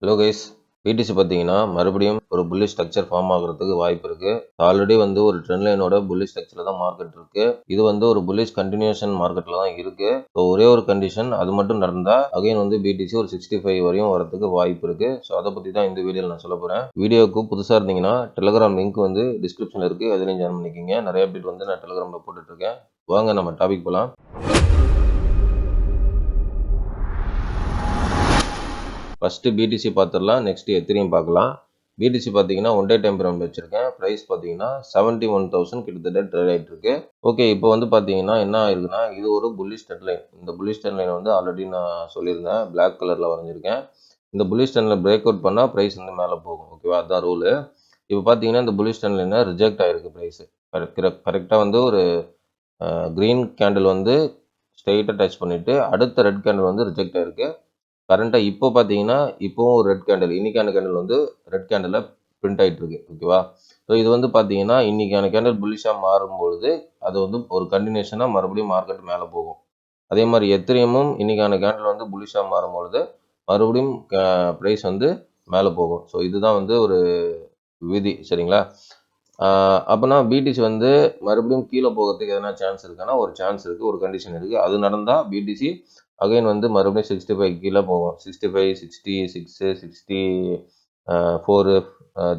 Hello guys, BDC பார்த்தீங்கன்னா மறுபடியும் ஒரு புல்லிஷ் ஸ்ட்ரக்சர் ஃபார்ம் ஆகுறதுக்கு வாய்ப்பு இருக்கு. ஆல்ரெடி வந்து ஒரு ட்ரெண்ட் லைனோட புல்லிஷ் ஸ்ட்ரக்சர்ல தான் மார்க்கெட் இருக்கு. இது வந்து ஒரு புல்லிஷ் கண்டினியூஷன் மார்க்கெட்ல தான் இருக்கு. ஸோ ஒரே ஒரு கண்டிஷன், அது மட்டும் நடந்தா அகைன் வந்து பிடிசி ஒரு 65 வரையும் வரதுக்கு வாய்ப்பு இருக்கு. ஸோ அதை பத்தி தான் இந்த வீடியோவில் நான் சொல்ல போறேன். வீடியோக்கு புதுசா இருந்தீங்கன்னா டெலிகிராம் லிங்க் வந்து டிஸ்கிரிப்ஷன்ல இருக்கு, அதுலயும் ஜாயின் பண்ணிக்கிங்க. நிறைய அப்டேட் வந்து நான் டெலிகிராம்ல போட்டுட்டு இருக்கேன். வாங்க நம்ம டாபிக் போலாம். ஃபர்ஸ்ட் பிடிசி பார்த்துடலாம், நெக்ஸ்ட் எத்திரியும் பார்க்கலாம். பிடிசி பார்த்தீங்கன்னா ஒன் டே டைம் பிரேம் வச்சிருக்கேன். ப்ரைஸ் பார்த்தீங்கன்னா 71,000 கிட்டத்தட்ட ட்ரேட் ஆகிட்டு இருக்கு. ஓகே, இப்போ வந்து பார்த்தீங்கன்னா என்ன ஆயிருக்குன்னா, இது ஒரு புல்லிஷ் ட்ரெண்ட் லைன். இந்த புல்லிஷ் ட்ரெண்ட் லைன் வந்து ஆல்ரெடி நான் சொல்லியிருந்தேன், பிளாக் கலரில் வரைஞ்சிருக்கேன். இந்த புல்லிஷ் ட்ரெண்டில் பிரேக் அவுட் பண்ணால் ப்ரைஸ் வந்து மேலே போகும். ஓகேவா, அதுதான் ரூலு. இப்போ பார்த்தீங்கன்னா இந்த புல்லிஷ் ட்ரெண்ட் லைனை ரிஜெக்ட் ஆகிருக்கு ப்ரைஸ். கரெக்டாக வந்து ஒரு க்ரீன் கேண்டில் வந்து ஸ்ட்ரெயிட்டாக டச் பண்ணிவிட்டு அடுத்த ரெட் கேண்டில் வந்து ரிஜெக்ட் ஆகிருக்கு. கரண்ட்டாக இப்போ பார்த்தீங்கன்னா இப்போவும் ஒரு ரெட் கேண்டில், இன்னைக்கான கேண்டில் வந்து ரெட் கேண்டில் பிரிண்ட் ஆகிட்டு இருக்கு. ஓகேவா, ஸோ இது வந்து பார்த்தீங்கன்னா இன்னைக்கான கேண்டில் புல்லிஷாக மாறும்பொழுது அது வந்து ஒரு கண்டினியூஷனாக மறுபடியும் மார்க்கெட் மேலே போகும். அதே மாதிரி எத்திரியமும் இன்னைக்கான கேண்டில் வந்து புல்லிஷாக மாறும்பொழுது மறுபடியும் ப்ரைஸ் வந்து மேலே போகும். ஸோ இதுதான் வந்து ஒரு விதி, சரிங்களா? அப்போனா பிடிசி வந்து மறுபடியும் கீழே போகிறதுக்கு எதனா சான்ஸ் இருக்கான்னா ஒரு சான்ஸ் இருக்குது, ஒரு கண்டிஷன் இருக்குது. அது நடந்தால் பிடிசி அகைன் வந்து மறுபடியும் 65 கீழே போகும். 65, 66, 64,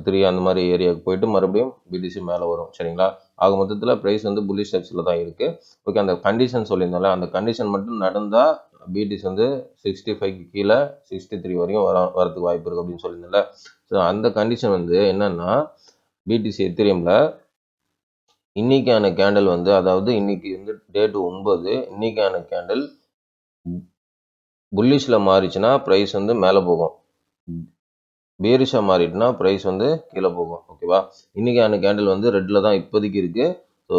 3 அந்த மாதிரி ஏரியாவுக்கு போயிட்டு மறுபடியும் பிடிசி மேலே வரும், சரிங்களா? ஆக மொத்தத்தில் ப்ரைஸ் வந்து புல்லிஷ் ஸ்ட்ரக்சரில் தான் இருக்குது. ஓகே, அந்த கண்டிஷன் சொல்லியிருந்தால அந்த கண்டிஷன் மட்டும் நடந்தால் பிடிசி வந்து 65 கீழே 63 வரையும் வரதுக்கு வாய்ப்பு இருக்குது அப்படின்னு சொல்லியிருந்தால. ஸோ அந்த கண்டிஷன் வந்து என்னன்னா, பிடிசி எத்திரியம்ல இன்னைக்கான கேண்டில் வந்து, அதாவது இன்னைக்கு வந்து டேட் 9, இன்னைக்கான கேண்டில் புல்லிஷ்ல மாறிச்சுன்னா ப்ரைஸ் வந்து மேலே போகும், பேரிஷா மாறிட்டுனா ப்ரைஸ் வந்து கீழே போகும். ஓகேவா, இன்னைக்கான கேண்டில் வந்து ரெட்டில் தான் இப்போதைக்கு இருக்கு. ஸோ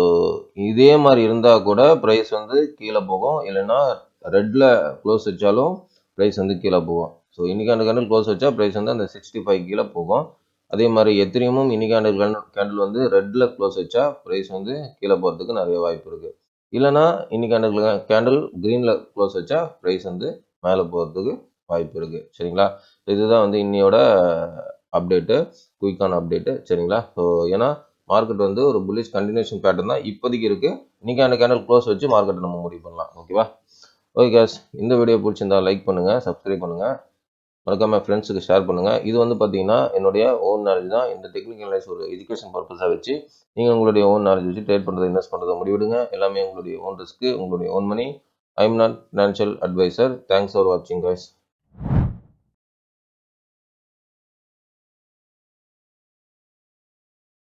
இதே மாதிரி இருந்தால் கூட ப்ரைஸ் வந்து கீழே போகும், இல்லைன்னா ரெட்டில் க்ளோஸ் வச்சாலும் ப்ரைஸ் வந்து கீழே போகும். ஸோ இன்னைக்கான கேண்டில் க்ளோஸ் வச்சா ப்ரைஸ் வந்து அந்த 65 கீழே போகும். அதே மாதிரி எத்திரியமும் இன்னைக்கான கேண்டில் வந்து ரெட்டில் க்ளோஸ் வச்சா ப்ரைஸ் வந்து கீழே போகிறதுக்கு நிறைய வாய்ப்பு இருக்குது. இல்லைனா இன்னைக்கான கேண்டில் க்ரீனில் க்ளோஸ் வச்சா ப்ரைஸ் வந்து மேலே போகிறதுக்கு வாய்ப்பு இருக்குது, சரிங்களா? இதுதான் வந்து இன்னையோட அப்டேட்டு, குயிக்கான அப்டேட்டு, சரிங்களா? ஸோ ஏன்னா மார்க்கெட் வந்து ஒரு புல்லிஷ் கண்டினியூஷன் பேட்டர்ன் தான் இப்போதைக்கு இருக்குது. இன்னைக்கான கேண்டில் க்ளோஸ் வச்சு மார்க்கெட்டை நம்ம முடிவு பண்ணலாம். ஓகேவா? ஓகே கேஸ், இந்த வீடியோ பிடிச்சிருந்தா லைக் பண்ணுங்கள், சப்ஸ்கிரைப் பண்ணுங்கள், மறக்காமல் ஃப்ரெண்ட்ஸுக்கு ஷேர் பண்ணுங்கள். இது வந்து பார்த்தீங்கன்னா என்னுடைய ஓன் நாலேஜ் தான். இந்த டெக்னிக்கல் நாலேஜ் ஒரு எஜுகேஷன் பர்பஸாக வச்சு நீங்கள் உங்களுடைய ஓன் நாலேஜ் வச்சு ட்ரேட் பண்ணுறது, இன்வெஸ்ட் பண்ணுறதை முடிவிடுங்க. எல்லாமே உங்களுடைய ஓன் ரிஸ்க்கு, உங்களுடைய own money. I am not financial advisor. Thanks for வாட்சிங் கைஸ்.